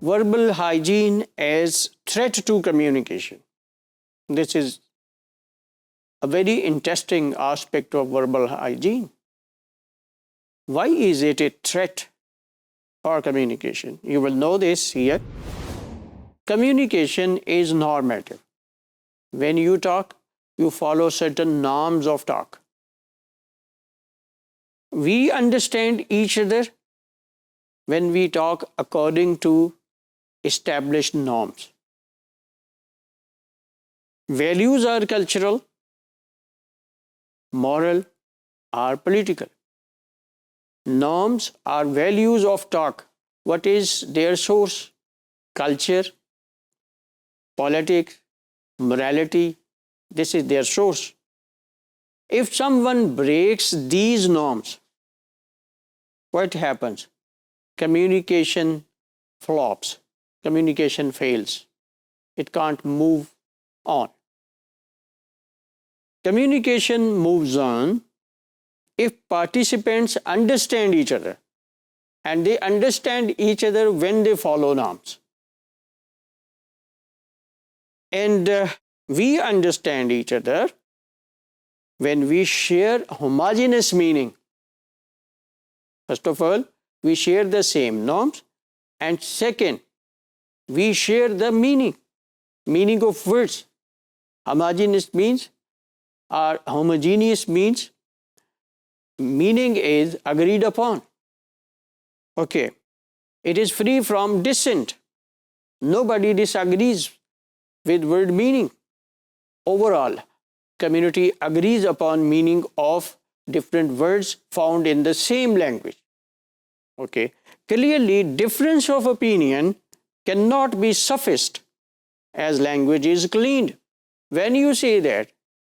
verbal hygiene as threat to communication. This is a very interesting aspect of verbal hygiene. Why is it a threat for communication? You will know this here. Communication is normative. When you talk, you follow certain norms of talk. We understand each other when we talk according to established norms. Values are cultural, moral or political. Norms are values of talk. What is their source? Culture, politics, morality. This is their source. If someone breaks these norms, what happens? Communication flops. Communication fails. It can't move on. Communication moves on if participants understand each other, and they understand each other when they follow norms. And we understand each other when we share homogeneous meaning. First of all, we share the same norms, and second, we share the meaning of words. Homogeneous means meaning is agreed upon. Okay. It is free from dissent. Nobody disagrees with word meaning. Overall, community agrees upon meaning of different words found in the same language. Okay. Clearly, difference of opinion cannot be sufficed as language is cleaned. When you say that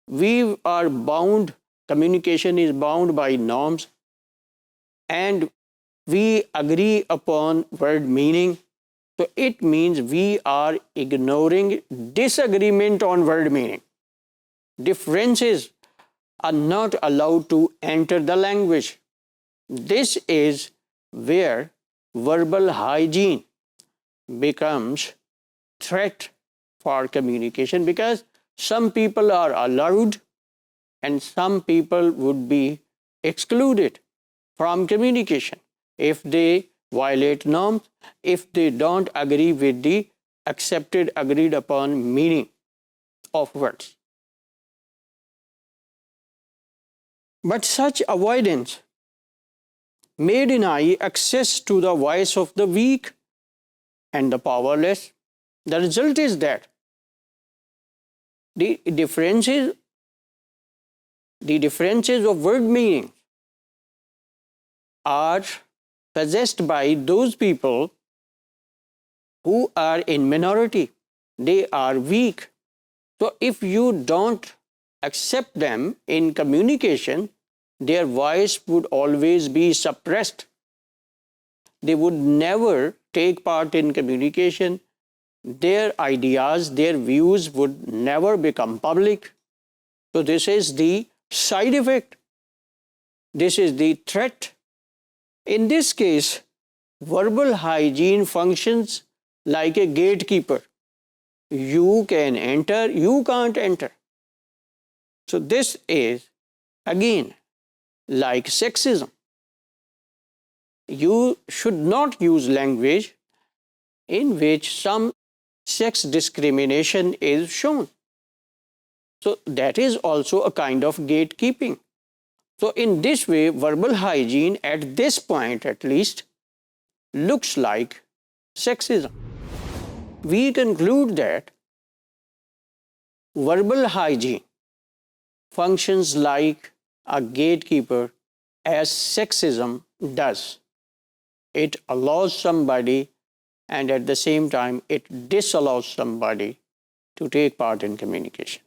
we are bound, communication is bound by norms, and we agree upon word meaning, so it means we are ignoring disagreement on word meaning. Differences are not allowed to enter the language. This is where verbal hygiene becomes threat for communication, because some people are allowed and some people would be excluded from communication if they violate norms, if they don't agree with the accepted, agreed upon meaning of words. But such avoidance may deny access to the voice of the weak and the powerless. The result is that the differences of word meaning are possessed by those people who are in minority. They are weak. So if you don't accept them in communication, their voice would always be suppressed. They would never take part in communication. Their ideas, their views would never become public. So this is the side effect. This is the threat. In this case, verbal hygiene functions like a gatekeeper. You can enter, you can't enter. So this is, again, like sexism. You should not use language in which some sex discrimination is shown. So that is also a kind of gatekeeping. So in this way, verbal hygiene at this point at least looks like sexism. We conclude that verbal hygiene functions like a gatekeeper as sexism does. It allows somebody, and at the same time it disallows somebody to take part in communication.